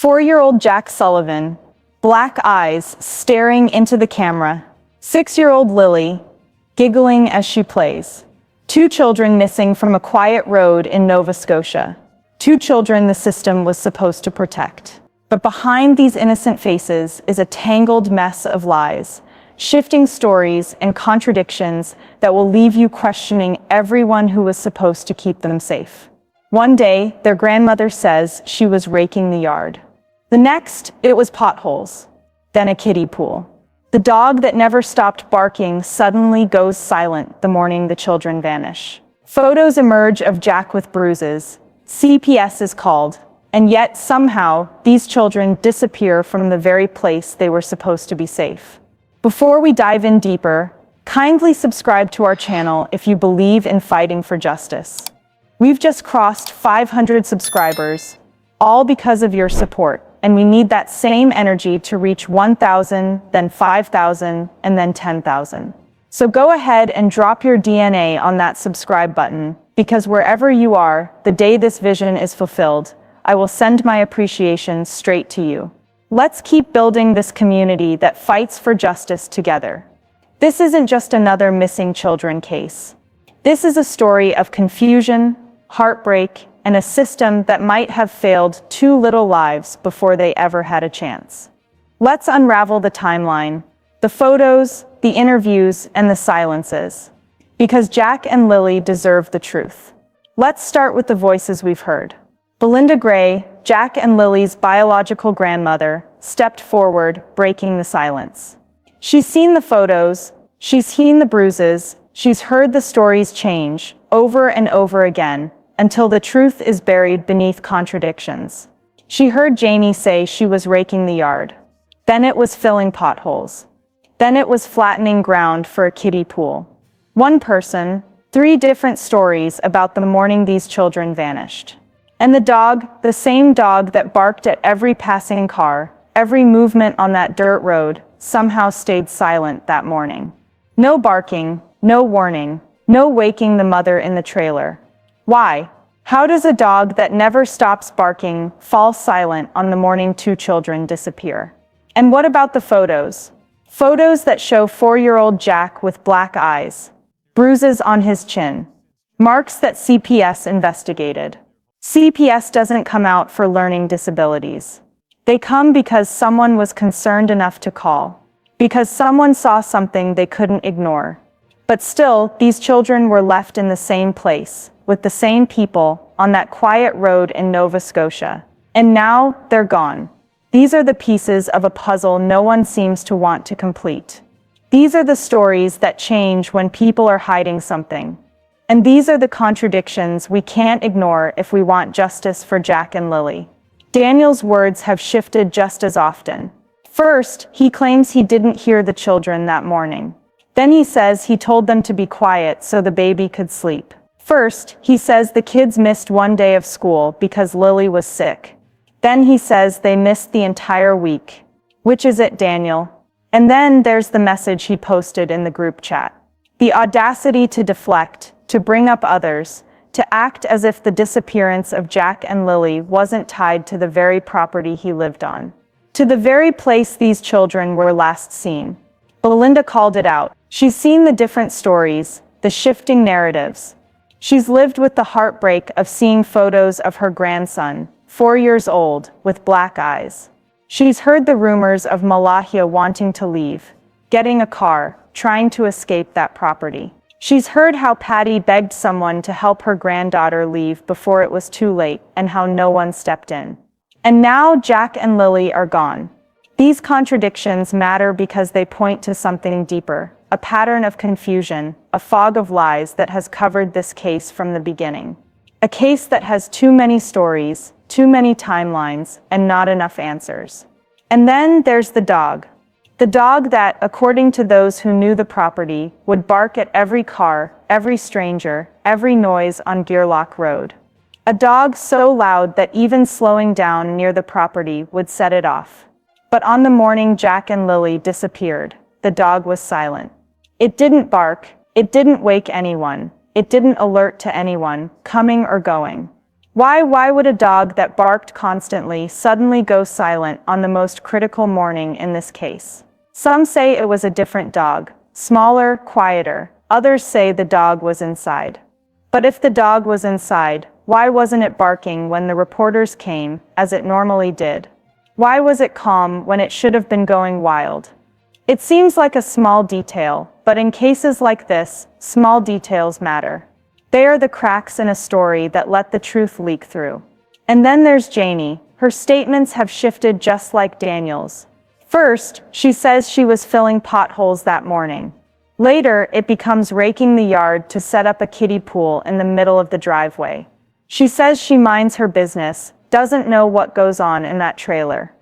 4-year-old Jack Sullivan, black eyes staring into the camera. 6-year-old Lily, giggling as she plays. 2 children missing from a quiet road in Nova Scotia. 2 children the system was supposed to protect. But behind these innocent faces is a tangled mess of lies, shifting stories and contradictions that will leave you questioning everyone who was supposed to keep them safe. One day, their grandmother says she was raking the yard. The next, it was potholes. Then a kiddie pool. The dog that never stopped barking suddenly goes silent the morning the children vanish. Photos emerge of Jack with bruises. CPS is called, and yet somehow these children disappear from the very place they were supposed to be safe. Before we dive in deeper, kindly subscribe to our channel if you believe in fighting for justice. We've just crossed 500 subscribers, all because of your support, and we need that same energy to reach 1,000, then 5,000, and then 10,000. So go ahead and drop your DNA on that subscribe button, because wherever you are, the day this vision is fulfilled, I will send my appreciation straight to you. Let's keep building this community that fights for justice together. This isn't just another missing children case. This is a story of confusion, heartbreak, and a system that might have failed 2 little lives before they ever had a chance. Let's unravel the timeline, the photos, the interviews, and the silences. Because Jack and Lily deserve the truth. Let's start with the voices we've heard. Belinda Gray, Jack and Lily's biological grandmother, stepped forward, breaking the silence. She's seen the photos, she's seen the bruises, she's heard the stories change, over and over again, until the truth is buried beneath contradictions. She heard Janie say she was raking the yard. Then it was filling potholes. Then it was flattening ground for a kiddie pool. One person, 3 different stories about the morning these children vanished. And the dog, the same dog that barked at every passing car, every movement on that dirt road, somehow stayed silent that morning. No barking, no warning, no waking the mother in the trailer. Why? How does a dog that never stops barking fall silent on the morning 2 children disappear? And what about the photos? Photos that show 4-year-old Jack with black eyes, bruises on his chin, marks that CPS investigated. CPS doesn't come out for learning disabilities. They come because someone was concerned enough to call, because someone saw something they couldn't ignore. But still, these children were left in the same place, with the same people, on that quiet road in Nova Scotia. And now, they're gone. These are the pieces of a puzzle no one seems to want to complete. These are the stories that change when people are hiding something. And these are the contradictions we can't ignore if we want justice for Jack and Lily. Daniel's words have shifted just as often. First, he claims he didn't hear the children that morning. Then he says he told them to be quiet so the baby could sleep. First, he says the kids missed 1 day of school because Lily was sick. Then he says they missed the entire week. Which is it, Daniel? And then there's the message he posted in the group chat. The audacity to deflect, to bring up others, to act as if the disappearance of Jack and Lily wasn't tied to the very property he lived on, to the very place these children were last seen. Belinda called it out. She's seen the different stories, the shifting narratives. She's lived with the heartbreak of seeing photos of her grandson, 4 years old, with black eyes. She's heard the rumors of Malia wanting to leave, getting a car, trying to escape that property. She's heard how Patty begged someone to help her granddaughter leave before it was too late, and how no one stepped in. And now Jack and Lily are gone. These contradictions matter because they point to something deeper, a pattern of confusion, a fog of lies that has covered this case from the beginning. A case that has too many stories, too many timelines, and not enough answers. And then there's the dog. The dog that, according to those who knew the property, would bark at every car, every stranger, every noise on Gearlock Road. A dog so loud that even slowing down near the property would set it off. But on the morning Jack and Lily disappeared, the dog was silent. It didn't bark, it didn't wake anyone, it didn't alert to anyone, coming or going. Why would a dog that barked constantly suddenly go silent on the most critical morning in this case? Some say it was a different dog, smaller, quieter. Others say the dog was inside. But if the dog was inside, why wasn't it barking when the reporters came, as it normally did? Why was it calm when it should have been going wild? It seems like a small detail, but in cases like this, small details matter. They are the cracks in a story that let the truth leak through. And then there's Janie. Her statements have shifted just like Daniel's. First, she says she was filling potholes that morning. Later, it becomes raking the yard to set up a kiddie pool in the middle of the driveway. She says she minds her business, doesn't know what goes on in that trailer.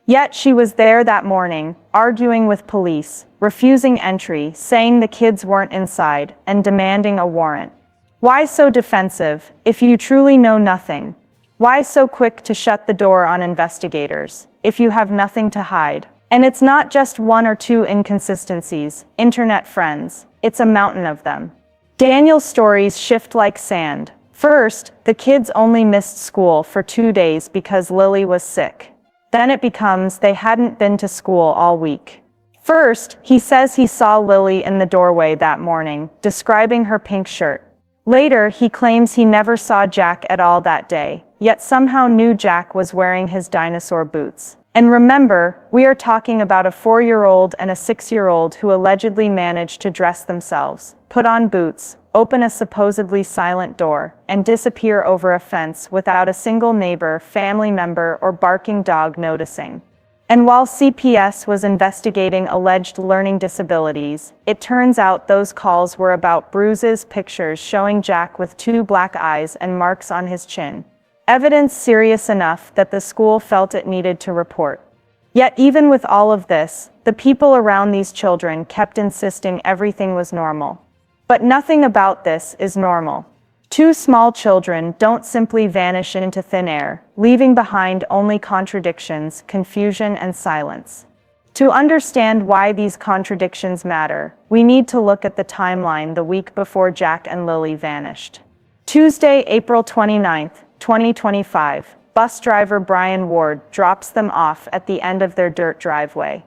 Yet she was there that morning, arguing with police, refusing entry, saying the kids weren't inside, and demanding a warrant. Why so defensive, if you truly know nothing? Why so quick to shut the door on investigators, if you have nothing to hide? And it's not just one or two inconsistencies, internet friends, it's a mountain of them. Daniel's stories shift like sand. First, the kids only missed school for 2 days because Lily was sick. Then it becomes they hadn't been to school all week. First, he says he saw Lily in the doorway that morning, describing her pink shirt. Later, he claims he never saw Jack at all that day, yet somehow knew Jack was wearing his dinosaur boots. And remember, we are talking about a 4-year-old and a 6-year-old who allegedly managed to dress themselves, put on boots, open a supposedly silent door, and disappear over a fence without a single neighbor, family member, or barking dog noticing. And while CPS was investigating alleged learning disabilities, it turns out those calls were about bruises, pictures showing Jack with 2 black eyes and marks on his chin. Evidence serious enough that the school felt it needed to report. Yet even with all of this, the people around these children kept insisting everything was normal. But nothing about this is normal. 2 small children don't simply vanish into thin air, leaving behind only contradictions, confusion, and silence. To understand why these contradictions matter, we need to look at the timeline the week before Jack and Lily vanished. Tuesday, April 29th, 2025, bus driver Brian Ward drops them off at the end of their dirt driveway.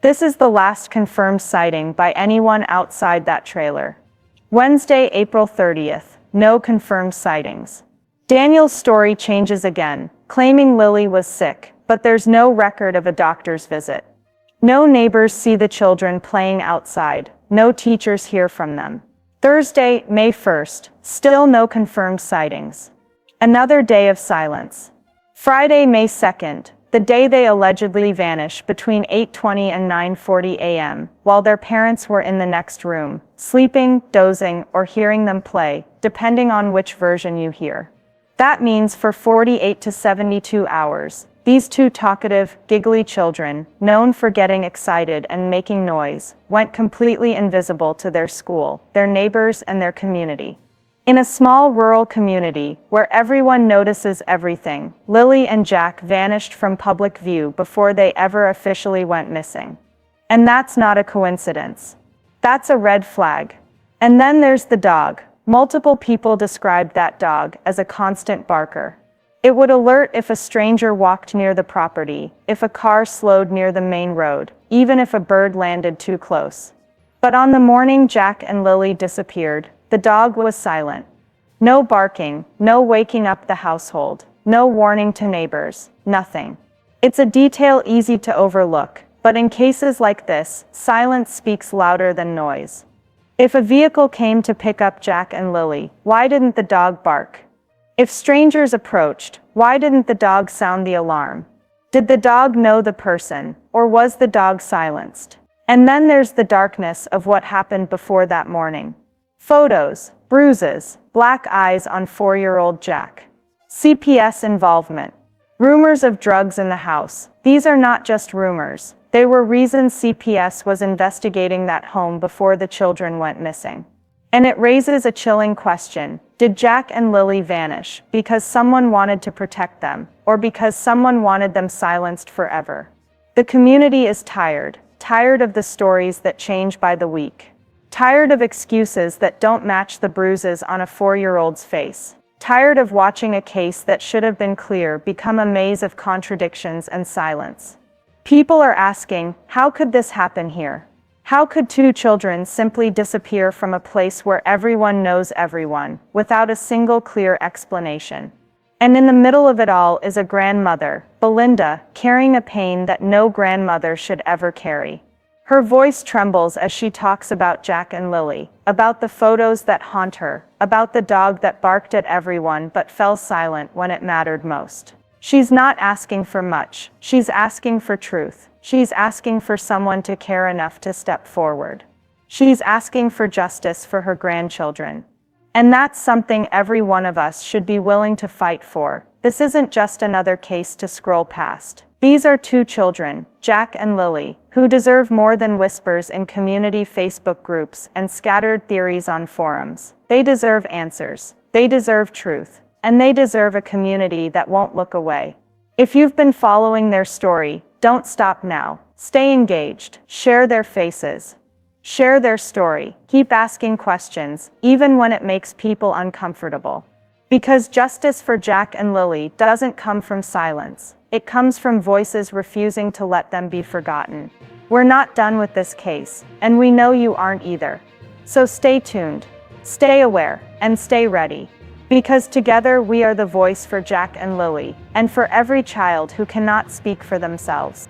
This is the last confirmed sighting by anyone outside that trailer. Wednesday, April 30th, no confirmed sightings. Daniel's story changes again, claiming Lily was sick, but there's no record of a doctor's visit. No neighbors see the children playing outside, no teachers hear from them. Thursday, May 1st, still no confirmed sightings. Another day of silence. Friday, May 2nd, the day they allegedly vanished between 8:20 and 9:40 a.m., while their parents were in the next room, sleeping, dozing, or hearing them play, depending on which version you hear. That means for 48 to 72 hours, these 2 talkative, giggly children, known for getting excited and making noise, went completely invisible to their school, their neighbors, and their community. In a small rural community, where everyone notices everything, Lily and Jack vanished from public view before they ever officially went missing. And that's not a coincidence. That's a red flag. And then there's the dog. Multiple people described that dog as a constant barker. It would alert if a stranger walked near the property, if a car slowed near the main road, even if a bird landed too close. But on the morning Jack and Lily disappeared, the dog was silent. No barking, no waking up the household, no warning to neighbors, nothing. It's a detail easy to overlook, but in cases like this, silence speaks louder than noise. If a vehicle came to pick up Jack and Lily, why didn't the dog bark? If strangers approached, why didn't the dog sound the alarm? Did the dog know the person, or was the dog silenced? And then there's the darkness of what happened before that morning. Photos, bruises, black eyes on 4-year-old Jack. CPS involvement. Rumors of drugs in the house. These are not just rumors. They were reasons CPS was investigating that home before the children went missing. And it raises a chilling question. Did Jack and Lily vanish because someone wanted to protect them, or because someone wanted them silenced forever? The community is tired of the stories that change by the week. Tired of excuses that don't match the bruises on a 4-year-old's face. Tired of watching a case that should have been clear become a maze of contradictions and silence. People are asking, how could this happen here? How could two children simply disappear from a place where everyone knows everyone, without a single clear explanation? And in the middle of it all is a grandmother, Belinda, carrying a pain that no grandmother should ever carry. Her voice trembles as she talks about Jack and Lily, about the photos that haunt her, about the dog that barked at everyone but fell silent when it mattered most. She's not asking for much, she's asking for truth. She's asking for someone to care enough to step forward. She's asking for justice for her grandchildren. And that's something every one of us should be willing to fight for. This isn't just another case to scroll past. These are two children, Jack and Lily, who deserve more than whispers in community Facebook groups and scattered theories on forums. They deserve answers. They deserve truth. And they deserve a community that won't look away. If you've been following their story, don't stop now. Stay engaged. Share their faces. Share their story. Keep asking questions, even when it makes people uncomfortable. Because justice for Jack and Lily doesn't come from silence. It comes from voices refusing to let them be forgotten. We're not done with this case, and we know you aren't either. So stay tuned, stay aware, and stay ready. Because together we are the voice for Jack and Lily, and for every child who cannot speak for themselves.